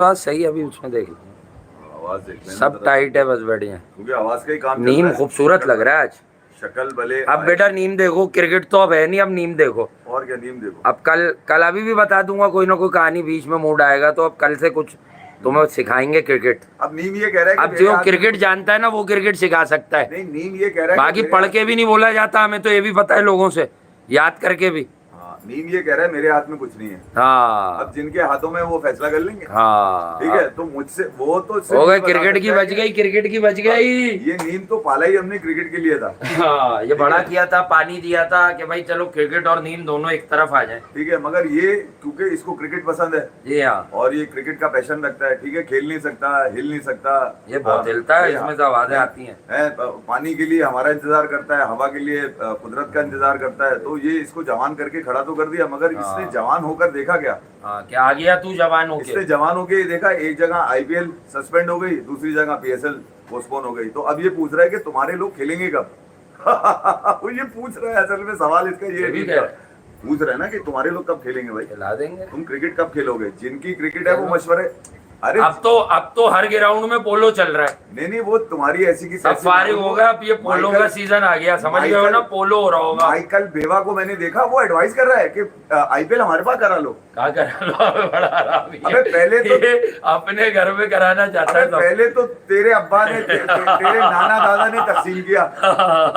आवाज सही है, अभी उसमें देख लो, आवाज देख लेना सब टाइट है, बस बढ़िया। क्योंकि आवाज का ही काम चल नीम रहा है। खूबसूरत लग रहा है आज। शक्ल भले अब बेटा नीम देखो, क्रिकेट तो अब है नहीं, अब नीम देखो। और क्या नीम देखो। अब कल कल अभी भी बता दूंगा, कोई ना कोई कहानी बीच में मूड आएगा तो अब कल से कुछ तुम्हें सिखाएंगे क्रिकेट। अब नीम ये कह रहा है कि अब मेरे जो हाथ में क्रिकेट जानता है ना वो क्रिकेट सिखा सकता है। नहीं, नीम ये कह रहा है बाकी कि पढ़ के भी नहीं बोला जाता, हमें तो ये भी पता है लोगों से, याद करके भी। हाँ, नीम ये कह रहा है मेरे हाथ में कुछ नहीं है। हाँ अब जिनके हाथों में वो फैसला कर लेंगे। हाँ ठीक है, तो मुझसे वो तो हो गए, सिर्फ ये बता क्रिकेट की सकता है बच गई, क्रिकेट की बच गई। ये नीम तो पाला ही हमने क्रिकेट के लिए था। हाँ, ये बड़ा किया था, पानी दिया था कि भाई चलो क्रिकेट और नींद दोनों एक तरफ आ जाए। ठीक है, मगर ये क्योंकि इसको क्रिकेट पसंद है जी हाँ, और ये क्रिकेट का पैशन रखता है। ठीक है, खेल नहीं सकता, हिल नहीं सकता, ये बहुत हिलता है, ये इसमें तो आवाजें आती हैं। पानी के लिए हमारा इंतजार करता है, हवा के लिए कुदरत का इंतजार करता है। तो ये इसको जवान करके खड़ा तो कर दिया, मगर इसने जवान होकर देखा क्या? हाँ, क्या आ गया तू जवान होके? इसने जवान होके देखा, एक जगह आईपीएल सस्पेंड हो गई, दूसरी जगह पीएसएल पोस्टपोन हो गई। तो अब ये पूछ रहा है कि तुम्हारे लोग खेलेंगे कब? वो ये पूछ रहा है, असल में सवाल इसका ये पूछ रहा है ना कि तुम्हारे लोग कब खेलेंगे भाई, खिला देंगे। तुम क्रिकेट कब खेलोगे? जिनकी क्रिकेट है वो मशवरे। अरे अब तो हर ग्राउंड में पोलो चल रहा है। नहीं, वो तुम्हारी ऐसी की सब फारिग होगा, अब ये पोलो का सीजन आ गया, समझ गए हो ना, पोलो हो रहा होगा। माइकल बेवा को मैंने देखा, वो एडवाइस कर रहा है कि आईपीएल हमारे पास करा लो। कहा करा लो? बड़ा आराम है। अबे पहले तो अपने घर में कराना चाहता है। पहले तो तेरे अब्बा ने तेरे नाना दादा ने तकसीम किया,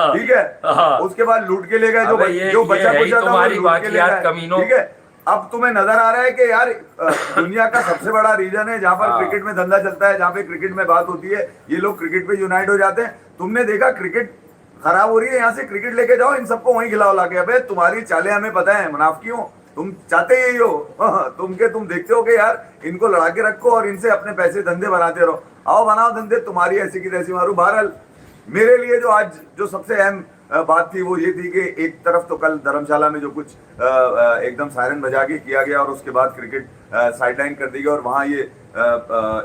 ठीक है, उसके बाद लूट के ले गए जो बचा कुछ तुम्हारी बाकियात कमीनों। ठीक है, अब तुम्हें नजर आ रहा है कि यार दुनिया का सबसे बड़ा रीजन है जहां पर क्रिकेट में धंधा चलता है, जहां पे क्रिकेट में बात होती है, ये लोग क्रिकेट पे यूनाइट हो जाते हैं। तुमने देखा क्रिकेट खराब हो रही है, यहाँ से क्रिकेट लेके जाओ, इन सबको वहीं खिलाओ लाके। अबे तुम्हारी चालें हमें पता है, मुनाफिकी हो तुम, चाहते यही हो। तुम देखते हो कि यार इनको लड़ा के रखो और इनसे अपने पैसे धंधे बनाते रहो। आओ बनाओ धंधे, तुम्हारी ऐसी की तैसी मारू। बहरहाल मेरे लिए जो आज जो सबसे अहम बात थी वो ये थी कि एक तरफ तो कल धर्मशाला में जो कुछ एकदम सायरन बजा के किया गया और उसके बाद क्रिकेट साइडलाइन कर दी गई और वहां ये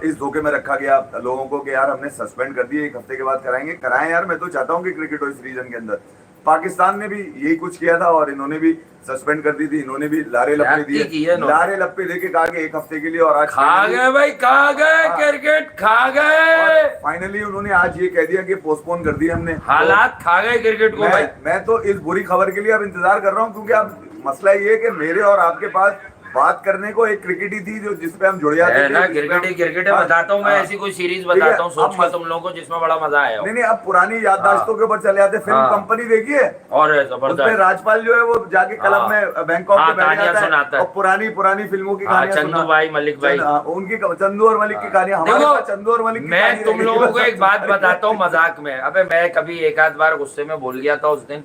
इस धोखे में रखा गया लोगों को कि यार हमने सस्पेंड कर दिए, एक हफ्ते के बाद कराएंगे। कराएं यार, मैं तो चाहता हूं कि क्रिकेट हो इस रीजन के अंदर। पाकिस्तान ने भी यही कुछ किया था और इन्होंने भी सस्पेंड कर दी थी, इन्होंने भी लारे लप्पे दिए, लारे लप्पे देके कहा कि एक हफ्ते के लिए, और आज खा गए भाई, खा गए, क्रिकेट खा गए। फाइनली उन्होंने आज ये कह दिया कि पोस्टपोन कर दिया हमने, हालात खा गए क्रिकेट को। भाई मैं तो इस बुरी खबर के लिए अब इंतजार कर रहा हूँ, क्योंकि अब मसला ये है कि मेरे और आपके पास बात करने को एक क्रिकेट ही थी जो जिसपे हम जुड़ जाते थे। क्रिकेट बताता हूँ मैं, ऐसी कोई सीरीज बताता हूँ सोच कर तुम लोगों को जिसमें बड़ा मजा आया। नहीं, अब पुरानी याददाश्तों के ऊपर चले जाते। फिल्म कंपनी देखिए, और जबरदस्त, राजपाल जो है वो जाके क्लब में बैंकॉक में बैठ जाता है और पुरानी फिल्मों की कहानियां चंदू भाई, मलिक भाई, उनकी चंदू और मलिक की कहानियां। हमारे पास चंदू और मलिक। मैं तुम लोगों को एक बात बताता हूँ मजाक में। अबे मैं कभी एक आध बार गुस्से में बोल गया था उस दिन।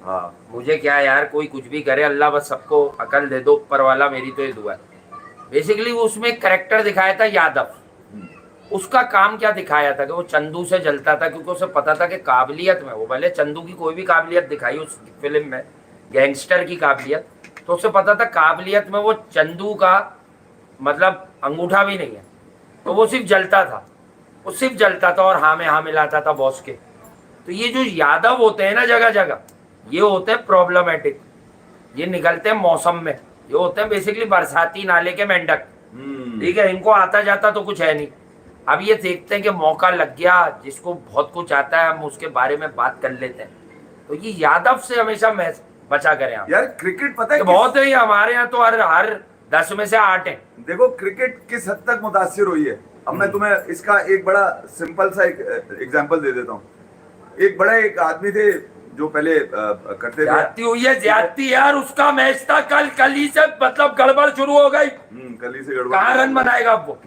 मुझे क्या यार, कोई कुछ भी करे, अल्लाह बस सबको अकल दे दो ऊपर वाला, मेरी तो ये दुआ है। बेसिकली उसमें एक कैरेक्टर दिखाया था यादव, उसका काम क्या दिखाया था कि वो चंदू से जलता था, क्योंकि उसे पता था कि काबिलियत में, वो भले चंदू की कोई भी काबिलियत दिखाई उस फिल्म में, गैंगस्टर की काबिलियत, तो उसे पता था काबिलियत में वो चंदू का मतलब अंगूठा भी नहीं है, तो वो सिर्फ जलता था, वो सिर्फ जलता था और हाँ में हाँ मिलाता था बॉस के। तो ये जो यादव होते हैं ना जगह जगह, ये होते हैं प्रॉब्लमेटिक, ये निकलते हैं मौसम में, ये होते हैं बेसिकली बरसाती नाले के मेंढक। ठीक है, इनको आता जाता तो कुछ है नहीं। अब ये देखते हैं कि मौका लग गया, जिसको बहुत कुछ आता है हम उसके बारे में बात कर लेते हैं। तो ये यादव से हमेशा मैं बचा करें यार। क्रिकेट पता है बहुत है, हमारे यहाँ तो हर 10 में से 8 है। देखो क्रिकेट किस हद तक मुतासिर हुई है। अब मैं तुम्हें इसका एक बड़ा सिंपल सा एक एग्जाम्पल दे देता हूँ। एक आदमी थे जो पहले करते थे, जाती हुई है जाती यार, उसका मैच था कल ही से मतलब गड़बड़ शुरू हो गई। कल ही से गड़बड़। कहाँ रन बनाएगा अब वो,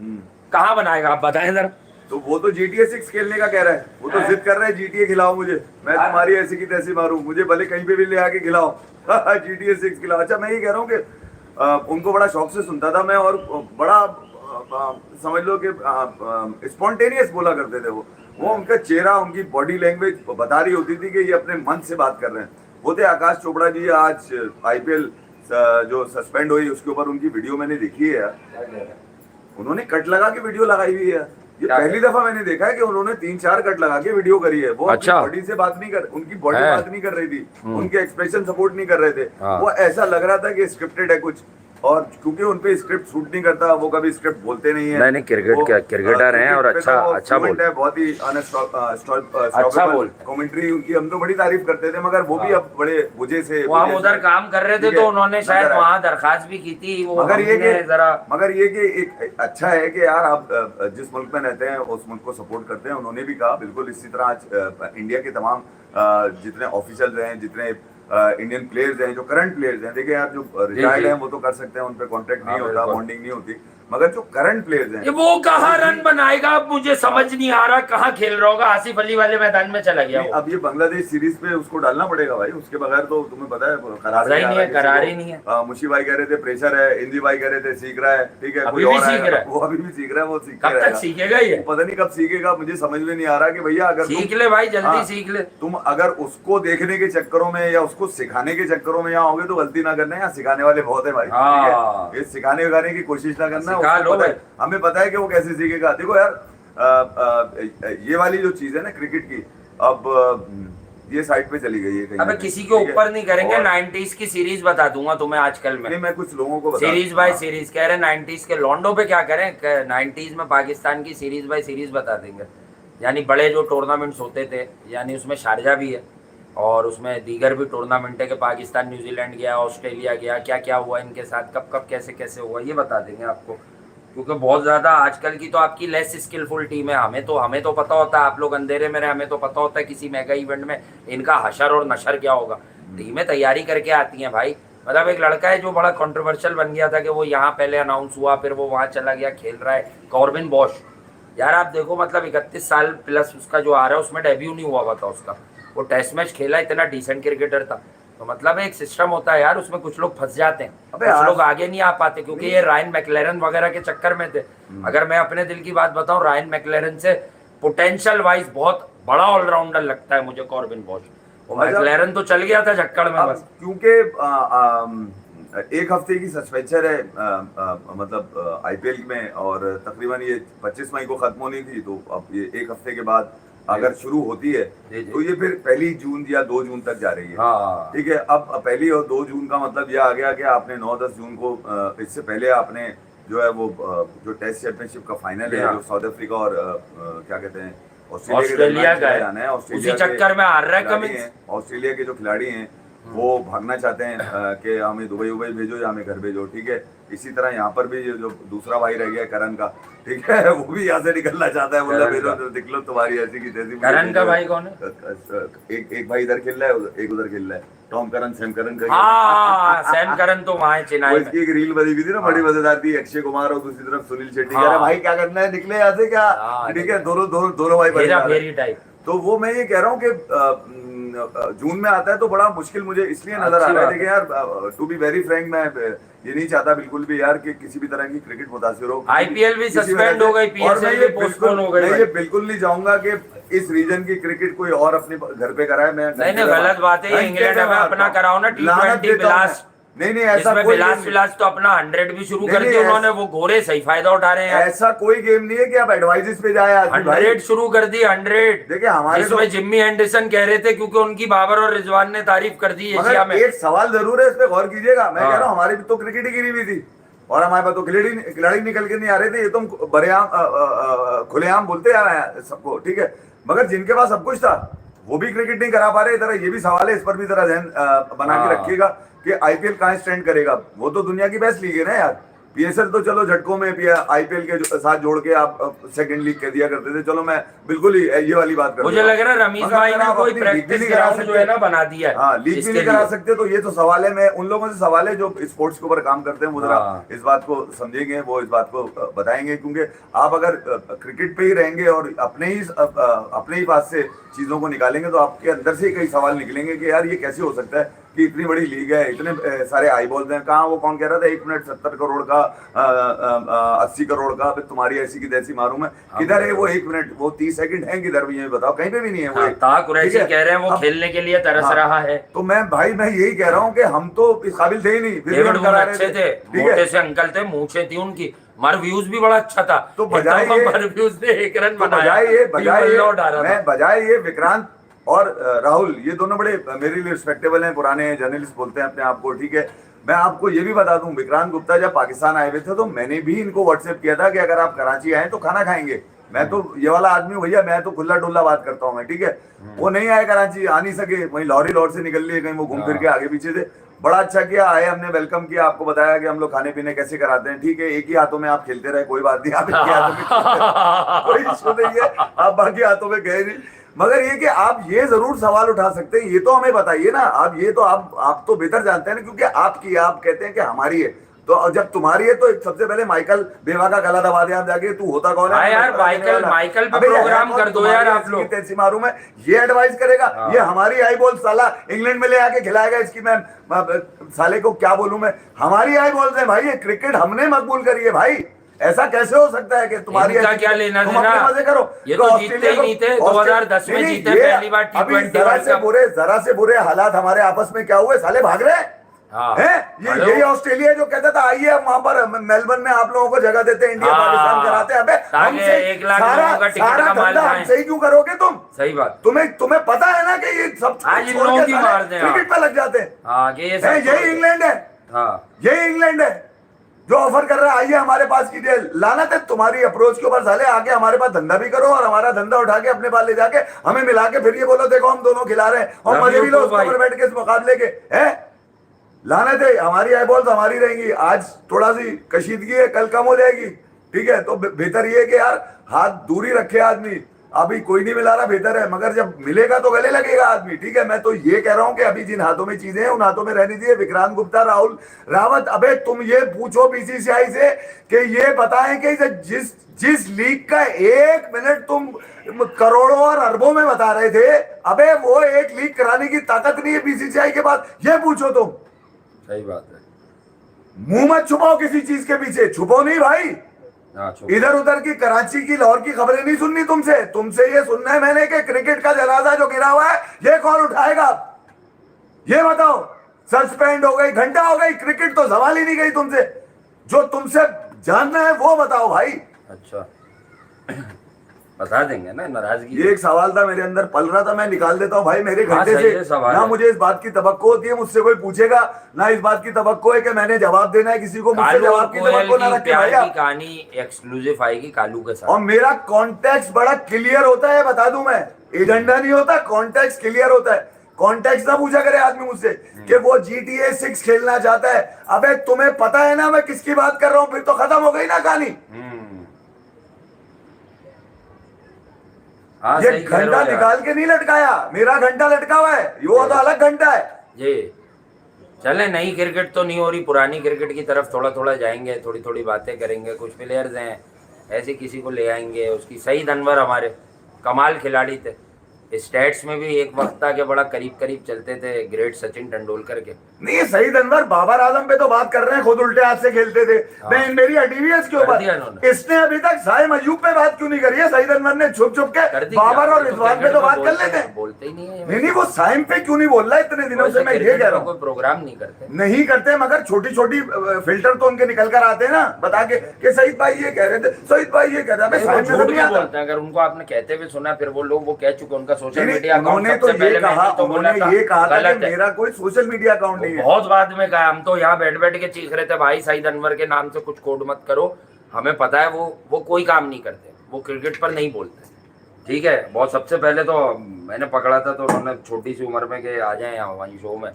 कहाँ बनाएगा आप बताएं जरा। तो वो तो GTA 6 खेलने का कह रहा है, वो तो जिद कर रहा है GTA खिलाओ मुझे, मैं तुम्हारी ऐसी की तैसी मारूं, मुझे भले कहीं पे भी ले आके खिलाओ। GTA 6 खिलाओ। अच्छा, मैं ये कह रहा हूँ कि उनको बड़ा शौक से सुनता था मैं, और बड़ा समझ लो कि स्पॉन्टेनियस बोला करते थे वो उनका चेहरा, उनकी बॉडी लैंग्वेज बता रही होती थी कि ये अपने मन से बात कर रहे हैं। वो थे आकाश चोपड़ा जी। आज IPL जो सस्पेंड हुई उसके ऊपर उनकी वीडियो मैंने देखी है, उन्होंने कट लगा के वीडियो लगाई हुई है। ये पहली दफा मैंने देखा है कि उन्होंने 3-4 कट लगा के वीडियो करी है। वो अच्छा। बॉडी से बात नहीं कर, उनकी बॉडी बात नहीं कर रही थी, उनके एक्सप्रेशन सपोर्ट नहीं कर रहे थे, वो ऐसा लग रहा था कि स्क्रिप्टेड है कुछ। और क्योंकि उनपे स्क्रिप्ट सूट नहीं करता, वो कभी स्क्रिप्ट बोलते नहीं है। नहीं क्रिकेट वो, क्या क्रिकेटर हैं और क्रिकेट पे अच्छा तो वो अच्छा fluent बोल है, बहुत ही अच्छा बोलते हैं। कमेंट्री उनकी हम तो बड़ी तारीफ करते थे, मगर वो भी हाँ। अब बड़े बुझे से वो हम बुझे उधर से, काम कर रहे थे ठीक तो है, उन्होंने नजर शायद आए। वहां दरखास्त भी की थी, वो मगर ये हमने कि जरा मगर ये कि एक अच्छा है कि यार आप जिस मुल्क में रहते हैं उस मुल्क को सपोर्ट करते हैं। उन्होंने भी कहा बिल्कुल इसी तरह आज इंडिया के तमाम जितने ऑफिशियल हैं, जितने इंडियन प्लेयर्स हैं, जो करंट प्लेयर्स हैं, देखिए यार जो रिटायर्ड जी। हैं वो तो कर सकते हैं, उन पे कॉन्ट्रैक्ट हाँ नहीं होता, बिल्कुल। बॉन्डिंग नहीं होती, मगर जो करंट प्लेयर्स हैं ये वो कहाँ अभी रन बनाएगा, अब मुझे समझ नहीं आ रहा कहाँ खेल रहा होगा, आसिफ अली वाले मैदान में चला गया नहीं, वो। अब ये बांग्लादेश सीरीज पे उसको डालना पड़ेगा भाई, उसके बगैर तो तुम्हें पता है करार मजा ही आ नहीं रहा है, किसी करार को। ही नहीं है। मुशी भाई कह रहे थे प्रेशर है, इंदी भाई कह रहे थे सीख रहा है, ठीक है, अभी कोई भी और सीख आएगा, रहा है। वो अभी भी सीख रहा है, वो सीख कब तक सीखेगा ये? पता नहीं कब सीखेगा, मुझे समझ में नहीं आ रहा कि भैया अगर सीख ले भाई, जल्दी हाँ, सीख ले। तुम अगर उसको देखने के चक्करों में या उसको सिखाने के चक्करों में यहाँ होगे तो गलती ना करना, यहाँ सिखाने वाले बहुत है भाई, ठीक हाँ। है, ये सिखाने उखाने की कोशिश ना करना, सिखा उसको लो पता है, भाई। हमें पता है कि वो कैसे सीखेगा। देखो यार ये वाली जो चीज है ना क्रिकेट की, अब ये साइड पे चली गई है कहीं अबे ना कहीं, किसी के ठीक है? ऊपर नहीं करेंगे, और 90s की सीरीज बता दूंगा तुम्हें आजकल में। नहीं, मैं कुछ लोगों को बता सीरीज बाय हाँ। सीरीज कह रहे 90s के लॉन्डो पे क्या करें, 90s में पाकिस्तान की सीरीज बाय सीरीज बता देंगे। यानी बड़े जो टूर्नामेंट्स होते थे, यानी उसमें शारजा भी है और उसमें दीगर भी टूर्नामेंट है कि पाकिस्तान न्यूजीलैंड गया, ऑस्ट्रेलिया गया, क्या क्या हुआ इनके साथ, कब कब कैसे कैसे हुआ, ये बता देंगे आपको। क्योंकि बहुत ज़्यादा आजकल की तो आपकी लेस स्किलफुल टीम है, हमें तो पता होता है, आप लोग अंधेरे में रहे, हमें तो पता होता है किसी मेगा इवेंट में इनका हशर और नशर क्या होगा। टीमें तैयारी करके आती हैं भाई। मतलब एक लड़का है जो बड़ा कंट्रोवर्शियल बन गया था कि वो यहाँ पहले अनाउंस हुआ, फिर वो वहाँ चला गया, खेल रहा है, कॉर्बिन बॉश। यार आप देखो, मतलब 31 साल प्लस उसका जो आ रहा है, उसमें डेब्यू नहीं हुआ था उसका, वो टेस्ट मैच खेला, इतना डिसेंट क्रिकेटर था। तो मतलब एक सिस्टम होता है यार, उसमें कुछ लोग फंस जाते हैं, कुछ लोग आगे नहीं आ पाते, क्योंकि ये रायन मैकलेरन वगैरह के चक्कर में थे। अगर मैं अपने दिल की बात बताऊं, रायन मैकलेरन से पोटेंशियल वाइज बहुत बड़ा ऑलराउंडर लगता है मुझे कॉर्बिन बॉश। वो मैकलेरन तो चल गया था झक्कड़ में बस, क्योंकि एक हफ्ते की सस्पेंशन है मतलब आईपीएल में, और तकरीबन ये 25 मई को खत्म होनी थी, तो अब ये एक हफ्ते के बाद अगर शुरू होती है तो ये फिर 1 जून या 2 जून तक जा रही है। हाँ। ठीक है, अब 1 और 2 जून का मतलब ये आ गया कि आपने 9-10 जून को इससे पहले आपने जो है वो जो टेस्ट चैंपियनशिप का फाइनल है, जो साउथ अफ्रीका और क्या कहते हैं ऑस्ट्रेलिया का है, जाना है, उसी चक्कर में हार रहा है कमिंस। ऑस्ट्रेलिया के जो खिलाड़ी हैं वो भागना चाहते हैं कि हमें दुबई भेजो या हमें घर भेजो, ठीक है। इसी तरह यहाँ पर भी जो दूसरा भाई रह गया करण का, ठीक है, वो भी यहाँ से निकलना चाहता है, बोला भेजो तो निकलो, तुम्हारी ऐसी की तैसी। करण का भाई कौन है? एक भाई इधर खेल रहा है, एक उधर खेल रहा है, टॉम करन, सैम करन का। हाँ, सैम करन तो वहाँ है चेन्नई में। इसकी एक रील बनी हुई थी ना, बड़ी मजेदार थी, अक्षय कुमार और दूसरी तरफ सुनील शेट्टी। कह रहा भाई क्या करना है, निकले यहाँ से क्या, ठीक है, दोनों भाई बने। तो वो मैं ये कह रहा हूँ कि जून में आता है तो बड़ा मुश्किल मुझे इसलिए नजर आ रहा है। देखिए यार, टू बी वेरी फ्रैंक, मैं ये नहीं चाहता बिल्कुल भी यार कि किसी भी तरह की क्रिकेट मुतासिर हो। आईपीएल भी सस्पेंड हो गई, पीएसएल भी पोस्टपोन हो गई। मैं ये बिल्कुल नहीं चाहूंगा कि इस रीजन की क्रिकेट कोई और अपने घर पे कराए। मैं नहीं, गलत बात है, इंग्लैंड में अपना कराओ ना T20 बिलास। नहीं ऐसा कोई बिलास तो अपना 100 भी शुरू कर दिया उन्होंने, वो घोड़े सही फायदा उठा रहे हैं। ऐसा कोई गेम नहीं है कि आप एडवाइजेस पे जाए। 100 शुरू कर दी, 100। देखिए हमारे इसमें जिम्मी एंडरसन कह रहे थे क्योंकि उनकी बाबर और रिजवान ने तारीफ कर दी एशिया में। एक सवाल जरूर है, इस पे गौर कीजिएगा। मैं कह रहा हूँ हमारी भी तो क्रिकेट ही गिरी हुई थी और हमारे पास तो खिलाड़ी निकल के नहीं आ रहे थे। ये तो बरेआम खुलेआम बोलते आ रहे हैं सबको, ठीक है, मगर जिनके पास सब कुछ था वो भी क्रिकेट नहीं करा पा रहे। इधर ये भी सवाल है, इस पर भी जरा ध्यान बना के रखिएगा कि आईपीएल कहाँ स्टैंड करेगा। वो तो दुनिया की बेस्ट लीग है ना यार। पीएसएल तो चलो झटकों में आईपीएल के साथ जोड़ के आप सेकंड लीग कह दिया करते थे। चलो मैं बिल्कुल ही ये वाली बात कर, मुझे लग रहा है रमीज भाई ने कोई प्रैक्टिस ग्राउंड जो है ना बना दिया है। हाँ, लीग भी नहीं करा सकते। तो ये तो सवाल है, मैं उन लोगों से सवाल है जो स्पोर्ट्स के ऊपर काम करते हैं, वो जरा इस बात को समझेंगे, वो इस बात को बताएंगे। क्योंकि आप अगर क्रिकेट पे ही रहेंगे और अपने ही पास से चीजों को निकालेंगे तो आपके अंदर से कई सवाल निकलेंगे कि यार ये कैसे हो सकता है कि इतनी बड़ी लीग है, इतने सारे आई बॉल्स हैं। कहाँ वो कौन कह रहा था 1 मिनट 70 करोड़ का 80 करोड़ का, तुम्हारी ऐसी की तैसी मारूं मैं। किधर है वो 1 मिनट, वो 30 सेकंड है किधर भी, ये बताओ, कहीं पे भी नहीं है। वो कुरैशी कह रहे हैं वो खेलने के लिए तरस रहा है। तो मैं यही कह रहा हूँ कि हम तो इस काबिल थे ही नहीं, अच्छे थे, मोटे से अंकल थे, मूछें थी उनकी, मगर व्यूज भी बड़ा अच्छा था। तो बजाय ये विक्रांत और राहुल, ये दोनों बड़े मेरे लिए रिस्पेक्टेबल हैं, पुराने जर्नलिस्ट बोलते हैं अपने आप को, ठीक है, मैं आपको ये भी बता दूं, विक्रांत गुप्ता जब पाकिस्तान आए हुए थे तो मैंने भी इनको व्हाट्सएप किया था कि अगर आप कराची आए तो खाना खाएंगे। मैं तो ये वाला आदमी हूं भैया, मैं तो खुला डुल्ला बात करता हूं मैं, ठीक है। वो नहीं आए कराची, आ नहीं सके, वहीं लाहौर से निकल लिए, कहीं वो घूम फिर के आगे पीछे से। बड़ा अच्छा किया, आए, हमने वेलकम किया, आपको बताया कि हम लोग खाने पीने कैसे कराते हैं, ठीक है। एक ही हाथों में आप खेलते रहे, कोई बात नहीं, आप एक ही हाथों में खेलते रहे, कोई इशू नहीं है, आप बाकी हाथों में गए नहीं। मगर ये कि आप ये जरूर सवाल उठा सकते हैं, ये तो हमें बताइए ना, आप ये तो आप तो बेहतर जानते हैं ना, क्योंकि आपकी, आप कहते हैं कि हमारी है, तो जब तुम्हारी है तो सबसे पहले माइकल बेवा का गला दबा दे आप जाके, तू होता कौन है यार, माइकल पे प्रोग्राम कर दो यार आप लोग। तैसी मारूं मैं, ये एडवाइस करेगा, ये हमारी आई बॉल साला इंग्लैंड में ले आके खिलाएगा, इसकी मैं साले को क्या बोलूं मैं, हमारी आई बॉल्स है भाई, ये क्रिकेट हमने मकबूल करी है भाई, ऐसा कैसे हो सकता है कि तुम्हारी क्या लेना तुम अपने मजे करो। ये तो जीतते ही नहीं थे, 2010 में जीते पहली बार T20 जरा से बुरे हालात हमारे आपस में क्या हुए, साले भाग रहे हैं। यही ऑस्ट्रेलिया जो कहता था आइए हम वहां पर मेलबर्न में आप लोगों को जगह देते हैं, इंडिया पाकिस्तान कराते हैं, अबे हमसे 1 लाख लोगों का टिकट का माल हमसे ही क्यों करोगे तुम? सही बात, तुम्हें पता है ना कि ये सब क्रिकेट पे लग जाते हैं। यही इंग्लैंड है, यही इंग्लैंड है जो ऑफर कर रहा है आइए हमारे पास कीजिए। लानत है तुम्हारी अप्रोच के ऊपर, साले आके हमारे पास धंधा भी करो और हमारा धंधा उठा के अपने पास ले जाके हमें मिला के फिर ये बोलो देखो हम दोनों खिला रहे हैं, और मजे भी लो उसके ऊपर बैठ के इस मुकाबले के है। लानत है, हमारी आई बॉल्स हमारी रहेंगी, आज थोड़ा सी कशीदगी है, कल कम हो जाएगी, ठीक है। तो बेहतर ये है कि यार हाथ दूरी रखे आदमी, अभी कोई नहीं मिला रहा बेहतर है, मगर जब मिलेगा तो गले लगेगा आदमी, ठीक है। मैं तो ये कह रहा हूं कि अभी जिन हाथों में चीजें हैं उन हाथों में रहनी चाहिए। विक्रांत गुप्ता, राहुल रावत, अबे तुम ये पूछो बीसीसीआई से कि ये बताएं कि जिस लीग का 1 मिनट तुम करोड़ों और अरबों में बता रहे थे, अबे वो एक लीग कराने की ताकत नहीं है बीसीसीआई के पास, ये पूछो तुम। सही बात है, मुंह मत छुपाओ किसी चीज के पीछे, छुपो नहीं भाई। इधर उधर की कराची की लाहौर की खबरें नहीं सुननी तुमसे ये सुनना है मैंने कि क्रिकेट का जनाजा जो गिरा हुआ है ये कौन उठाएगा, ये बताओ। सस्पेंड हो गई, घंटा हो गई, क्रिकेट तो सवाल ही नहीं गई तुमसे, जो तुमसे जानना है वो बताओ भाई। अच्छा बता देंगे ना, नाराजगी। ये एक सवाल था मेरे अंदर पल रहा था, मैं निकाल देता हूँ भाई मेरे घंटे से। ना मुझे इस बात की तवक्को होती है मुझसे कोई पूछेगा, ना इस बात की तवक्को है कि मैंने जवाब देना है किसी को, मुझसे जवाब की तवक्को ना रखे भाई। कहानी एक्सक्लूसिव आएगी कालू के साथ, और मेरा कॉन्टेक्स्ट बड़ा क्लियर होता है, बता दूं मैं, एजेंडा नहीं होता, कॉन्टेक्स्ट क्लियर होता है। कॉन्टेक्स्ट ना पूछा करे आदमी मुझसे कि वो GTA 6 खेलना चाहता है, अबे तुम्हें पता है ना मैं किसकी बात कर रहा हूं, फिर तो खत्म हो गई ना कहानी। ये घंटा निकाल के नहीं लटकाया, मेरा घंटा लटका हुआ है, वो तो अलग घंटा है जी। चले, नई क्रिकेट तो नहीं हो रही, पुरानी क्रिकेट की तरफ थोड़ा थोड़ा जाएंगे, थोड़ी थोड़ी बातें करेंगे। कुछ प्लेयर्स हैं ऐसे, किसी को ले आएंगे, उसकी सईद अनवर हमारे कमाल खिलाड़ी थे, स्टेट्स में भी एक वक्त था कि बड़ा करीब करीब चलते थे ग्रेट सचिन तेंदुलकर के। नहीं, सईद अनवर बाबर आजम पे तो बात कर रहे हैं, खुद उल्टे हाथ से खेलते थे। मैं मेरी हटी हुई है इसके ऊपर, इसने अभी तक साइम अयूब पे बात क्यों नहीं करी है? सईद अनवर ने छुप छुप के बाबर और रिजवान पे तो बात कर लेते हैं, बोलते ही नहीं है। नहीं वो साइम पे क्यों नहीं बोल रहा है इतने दिनों से, मैं ये कह रहा हूँ। कोई प्रोग्राम नहीं करते, नहीं करते, मगर छोटी छोटी फिल्टर तो उनके निकल कर आते हैं ना, बता के सईद भाई ये कह रहे थे, सईद भाई ये कह रहा है। अगर उनको आपने कहते हुए सुना, फिर वो लोग वो कह चुके, उनका सोशल मीडिया उन्होंने तो ये कहा, उन्होंने ये कहा था कि मेरा कोई सोशल मीडिया अकाउंट नहीं है। बहुत बाद में कहा, हम तो यहाँ बैठ बैठ के चीख रहे थे भाई सईद अनवर के नाम से कुछ कोड मत करो, हमें पता है वो कोई काम नहीं करते, वो क्रिकेट पर नहीं बोलते, ठीक है। बहुत सबसे पहले तो मैंने पकड़ा था, तो उन्होंने छोटी सी उम्र में कि आ जाए यहाँ वहीं शो में,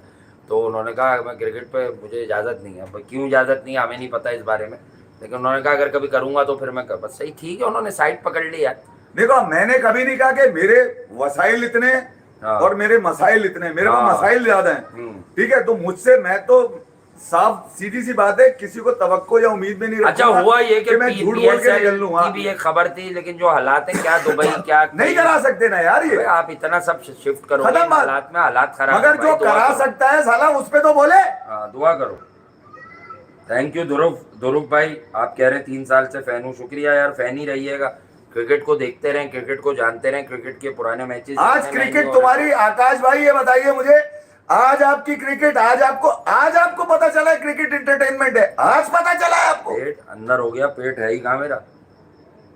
तो उन्होंने कहा मैं क्रिकेट पे मुझे इजाज़त नहीं है। क्यों इजाज़त नहीं है हमें नहीं पता इस बारे में, लेकिन उन्होंने कहा अगर कभी करूँगा तो फिर मैं कर, बस सही, ठीक है, उन्होंने साइड पकड़ लिया। देखो मैंने कभी नहीं कहा कि मेरे वसाइल इतने और मेरे मसाइल इतने, मेरे को मसाइल ज्यादा हैं, ठीक है। तो मुझसे, मैं तो साफ सीधी सी बात है, किसी को तवक्को या उम्मीद में नहीं रखूंगा। अच्छा हुआ ये कि मैं झूठ बोल के निकल लूंगा, भी एक खबर थी, लेकिन जो हालात है क्या दुबई क्या नहीं करा सकते ना यार, ये आप इतना सब शिफ्ट करो हालात में, हालात खराब, मगर जो करा सकता है साला उस पे तो बोले। दुआ करो। थैंक यू ध्रुव भाई, आप कह रहे हैं 3 साल से फैन हूँ, शुक्रिया यार, फैन ही रहिएगा, क्रिकेट को देखते रहें, क्रिकेट को जानते रहें, क्रिकेट के पुराने मैचेस। आज क्रिकेट तुम्हारी, आकाश भाई ये बताइए मुझे, आज आपकी क्रिकेट, आज आपको पता चला है क्रिकेट एंटरटेनमेंट है, आज पता चला है आपको? पेट अंदर हो गया, पेट है ही कहाँ मेरा,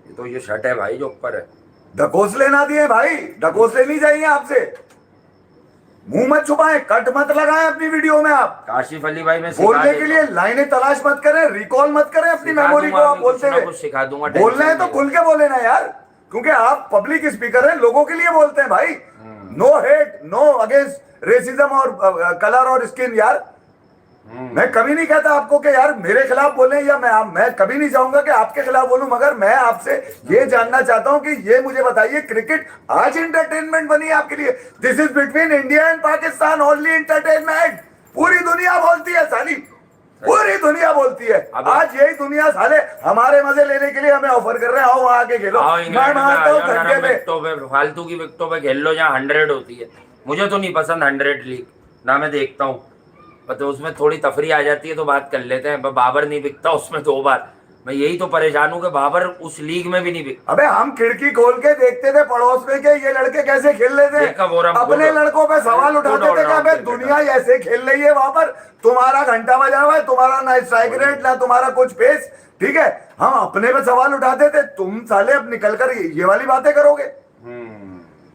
ये तो ये शर्ट है भाई जो ऊपर है। ढकोसले ना दिए भाई, ढकोसले नहीं चाहिए आपसे, मुंह मत छुपाएं, कट मत लगाएं अपनी वीडियो में। आप काशिफ अली भाई मैं सिखा बोलने के देता लिए हूँ। लाइनें तलाश मत करें, रिकॉल मत करें अपनी सिखा मेमोरी को दूंगा, आप अभी बोलते कुछ ना हुए। कुछ सिखा दूंगा, बोलना है टेंशन तो नहीं खुल के बोले ना यार, क्योंकि आप पब्लिक स्पीकर हैं, लोगों के लिए बोलते हैं भाई। No hate, no against racism और कलर और स्किन यार। मैं कभी नहीं कहता आपको कि यार मेरे खिलाफ बोले, या मैं कभी नहीं चाहूंगा कि आपके खिलाफ बोलूं, मगर मैं आपसे ये जानना चाहता हूं कि ये मुझे बताइए, क्रिकेट आज इंटरटेनमेंट बनी है आपके लिए? This is between India and Pakistan, only entertainment. पूरी दुनिया बोलती है साली, पूरी दुनिया बोलती है। आज यही दुनिया साले हमारे मजे लेने के लिए हमें ऑफर कर रहे हैं, आओ वहां आके खेलो। आओ मैं इंग्लैंड में मारता आ हूँ जाओ, घंटे नरम पे। विकेटों पे, फालतू की विकेटों पे खेल लो जहाँ 100 होती है। मुझे तो नहीं पसंद 100 लीग ना, मैं देखता हूँ तो उसमें थोड़ी तफरी आ जाती है तो बात कर लेते हैं। बाबर नहीं बिकता उसमें 2 बार, मैं यही तो परेशान हूँ कि बाबर उस लीग में भी नहीं बिकता। अबे हम खिड़की खोल के देखते थे पड़ोस में के ये लड़के कैसे खेल रहे थे, जेकब ओरम अपने गुड- लड़कों पे सवाल गुड उठाते थे कि ऑलराउंड अबे क्रिकेटर। दुनिया ऐसे खेल रही है वहां पर, तुम्हारा घंटा बजा हुआ है, तुम्हारा ना स्ट्राइक रेट ना तुम्हारा कुछ पेस, ठीक है। हम अपने पे सवाल उठाते थे, तुम साले अब निकल कर ये वाली बातें करोगे।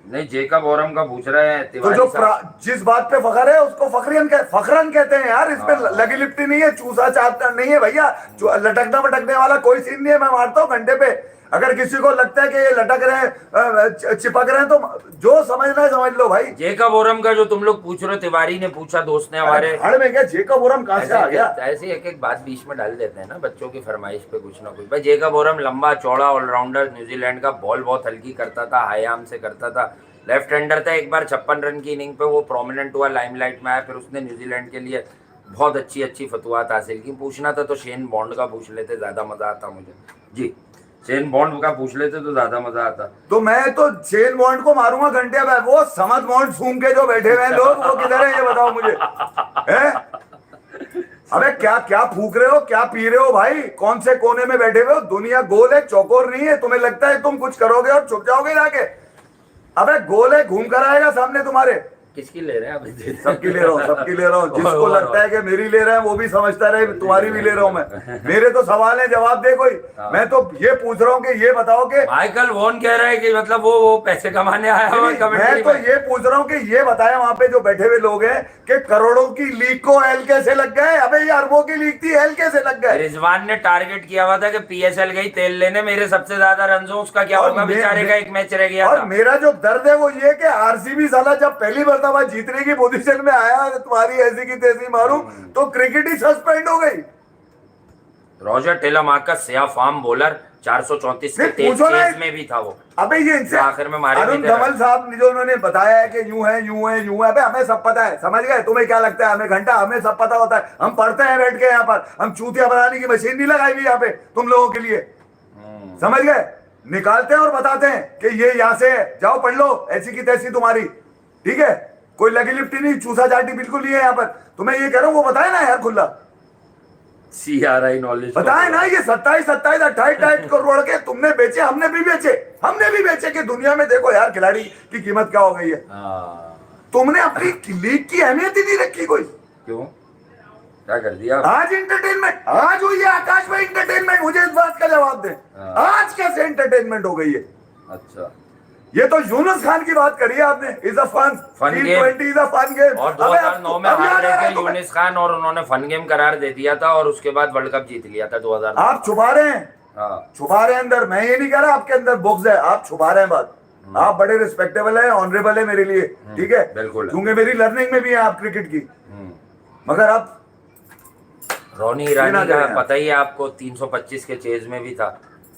नहीं, जेकब ओरम का पूछ रहे हैं तो तिवारी जो साहब। जिस बात पे फखर है उसको फखरन कहते हैं यार। इस पे हाँ। लगी लिपटी नहीं है, चूसा चाटना नहीं है भैया, लटकना वटकने वाला कोई सीन नहीं है। मैं मारता हूँ घंटे पे। अगर किसी को लगता है कि ये लटक रहे हैं, चिपक रहे हैं, तो जो समझना है समझ लो भाई। जेकब ओरम का जो तुम लोग पूछ रहे हो, तिवारी ने पूछा, दोस्त ने हमारे। हड़ में क्या जेकब ओरम कहां से आ गया? ऐसे एक बात बीच में डाल देते हैं ना बच्चों की फरमाइश पे कुछ ना कुछ। भाई जेकब ओरम लंबा चौड़ा ऑलराउंडर, न्यूजीलैंड का, बॉल बहुत हल्की करता था, हाई आर्म से करता था, लेफ्ट हैंडर था। एक बार 56 रन की इनिंग पे वो प्रोमिनेंट हुआ, लाइमलाइट में आया, फिर उसने न्यूजीलैंड के लिए बहुत अच्छी अच्छी फतवात हासिल की। पूछना था तो शेन बॉन्ड का पूछ लेते, ज्यादा मजा आता मुझे जी। शेन बॉन्ड का पूछ लेते तो ज्यादा मजा आता। तो मैं तो शेन बॉन्ड को मारूंगा घंटे में। वो समद बॉन्ड सूंघ के जो बैठे हुए हैं लोग, वो किधर है ये बताओ मुझे, हैं? अबे क्या क्या फूक रहे हो, क्या पी रहे हो भाई? कौन से कोने में बैठे हुए हो? दुनिया गोल है, चौकोर नहीं है। तुम्हें लगता है तुम कुछ करोगे और छुप जाओगे जाके? अबे गोल है, घूम कर आएगा सामने तुम्हारे। किसकी ले रहे हैं अभी? सबकी ले रहा हूँ, सबकी ले रहा हूँ। जिसको और- लगता है कि मेरी ले रहे हैं वो भी समझता रहे तुम्हारी भी ले रहा हूँ मैं। मेरे तो सवाल है, जवाब दे कोई। मैं तो ये पूछ रहा हूँ कि ये बताओ कि माइकल वॉन कह रहा है कि मतलब वो पैसे कमाने आया है मैं कमेंट्री तो में। ये पूछ रहा हूँ कि ये बताया वहां पे जो बैठे हुए लोग हैं कि करोड़ों की लीग को एल कैसे लग गए? अबे ये अरबों की लीग थी, एल कैसे लग गए? रिजवान ने टारगेट किया हुआ था कि पीएसएल गई तेल लेने, मेरे सबसे ज्यादा रन हो, उसका क्या और होगा? बेचारे का एक मैच रह गया और था। मेरा जो दर्द है वो ये कि आरसीबी साला जब पहली मर्तबा जीतने की पोजीशन में आया, तुम्हारी ऐसी की तैसी मारूं तो क्रिकेट ही सस्पेंड हो गई। रॉजर टेलमाकस या फार्म बॉलर 434 के नहीं, तेज पूछो ना। चेज में भी था वो। अबे ये इनसे आखिर में मारे अरुण भी थे। धवल साहब ने जो उन्होंने बताया है कि यूं है यूं है यूं है, अबे हमें सब पता है, समझ गए? तुम्हें क्या लगता है हमें घंटा? हमें सब पता होता है, हम पढ़ते हैं बैठ के यहाँ पर। हम चूतिया बनाने की मशीन नहीं लगाई हुई यहाँ पे तुम लोगों के लिए, समझ गए? निकालते हैं और बताते हैं कि ये यहाँ से है, जाओ पढ़ लो, ऐसी की तैसी तुम्हारी, ठीक है? कोई लगी लिपटी नहीं, चूसा चाटी बिल्कुल नहीं है यहाँ पर। तुम्हें ये कह रहा हूँ, वो बताए ना यार खुला, सीआरआई नॉलेज बताए ना। ये 27 28 करोड़ के तुमने बेचे, हमने भी बेचे कि दुनिया में देखो यार खिलाड़ी की कीमत क्या हो गई है। तुमने अपनी लीग की अहमियत ही नहीं रखी कोई। क्यों, क्या कर दिया? आज इंटरटेनमेंट, आज हुई है आकाश में इंटरटेनमेंट। मुझे इस बात का जवाब दे, आज कैसे इंटरटेनमेंट हो गई है? अच्छा, ये तो यूनुस खान की बात करी है आपने। Is a fun game. T20 is a fun game. और 2009 में हार रहे थे यूनिस खान और उन्होंने फन गेम करार दे दिया था और उसके बाद वर्ल्ड कप जीत लिया था 2009। आप छुपा रहे हैं, हाँ, छुपा रहे हैं अंदर। मैं ये नहीं कह रहा आपके अंदर बुक्स है, आप छुपा रहे हैं बात। आप बड़े रिस्पेक्टेबल है, ऑनरेबल है मेरे लिए, ठीक है? बिल्कुल है। क्योंकि मेरी लर्निंग में भी है आप क्रिकेट की, मगर आप रोनी ईरानी का करें। पता ही है आपको, 325 के चेज में भी था।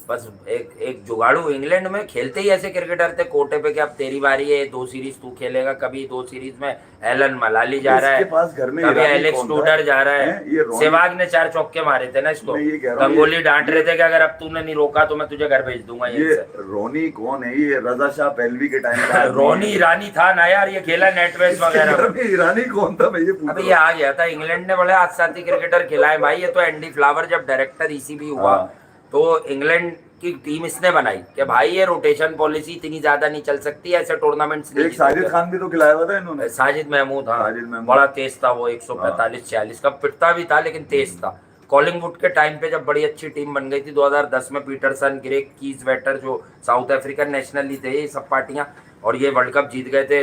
बस एक जुगाड़ू इंग्लैंड में खेलते ही ऐसे क्रिकेटर थे कोटे पे कि अब तेरी बारी है, 2 सीरीज तू खेलेगा। कभी 2 सीरीज में एलन मलाली जा रहा है, इसके पास घर में कभी ईरानी एलेक्स कौन था? टूडर जा रहा ये है। रोनी- सहवाग ने 4 चौके मारे थे ना इसको, मैं ये कह रहा हूँ, गंगोली डांट रहे थे कि अगर अब तूने नहीं रोका तो मैं तुझे घर भेज दूंगा ये यहीं से। रोनी कौन है? ये रजा शाह पहलवी के टाइम का आदमी रोनी है। ईरानी था ना यार, ये खेला नेटवेस्ट इसके वगैरह घर में। में ईरानी कौन था? मैं ये पूछ अबे रहा ये आ गया था, इंग्लैंड ने बड़े आसाती क्रिकेटर खिलाए भाई। ये तो एंडी फ्लावर जब डायरेक्टर ईसीबी हुआ हाँ। तो इंग्लैंड की टीम इसने बनाई कि भाई ये रोटेशन पॉलिसी इतनी ज्यादा नहीं चल सकती, ऐसे टूर्नामेंट्स हूँ। एक साजिद खान भी तो खिलाया हुआ था इन्होंने। साजिद महमूद, हाँ, साजिद महमूद। बड़ा तेज था वो, 145-46 का पिटता भी था लेकिन तेज था। कॉलिंगवुड के टाइम पे जब बड़ी अच्छी टीम बन गई थी 2010 में, पीटरसन, ग्रेग कीजवेटर जो साउथ अफ्रीकन नेशनली थे, ये सब पार्टियां और ये वर्ल्ड कप जीत गए थे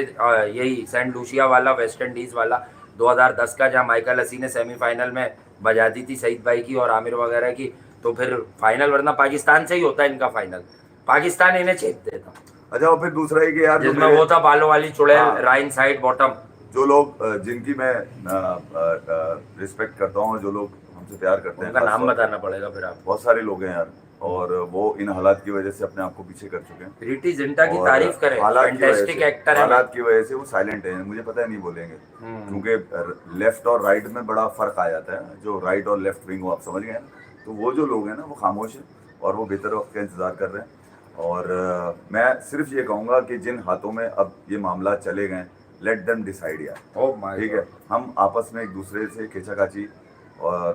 यही सेंट लूसिया वाला, वेस्ट इंडीज वाला 2010 का, जहाँ माइकल हसी ने सेमीफाइनल में बजा दी थी सईद भाई की और आमिर वगैरह की। तो फिर फाइनल, वरना पाकिस्तान से ही होता है इनका फाइनल, पाकिस्तान इन्हें छेद देता। अच्छा, और फिर दूसरा ही कि यार जिसमें वो था बालों वाली चुड़ैल, राइन साइड बॉटम। जो लोग जिनकी मैं रिस्पेक्ट करता हूँ, जो लोग हमसे प्यार करते हैं, उनका नाम बताना पड़ेगा फिर आप। बहुत सारे लोग हैं यार, और वो इन हालात की वजह से अपने आप को पीछे कर चुके हैं। प्रीति जिंटा की और तारीफ करें, फैंटास्टिक एक्टर है। हालात की वजह से वो साइलेंट है, मुझे पता है नहीं बोलेंगे, क्योंकि लेफ्ट और राइट में बड़ा फर्क आ जाता है। जो राइट और लेफ्ट विंग हो, आप समझ गए ना, तो वो जो लोग हैं ना वो खामोश है और वो बेहतर वक्त का इंतजार कर रहे हैं। और मैं सिर्फ ये कहूंगा कि जिन हाथों में अब ये मामला चले गए, लेट देम डिसाइड यार, ठीक है। हम आपस में एक दूसरे से खींचाखाची और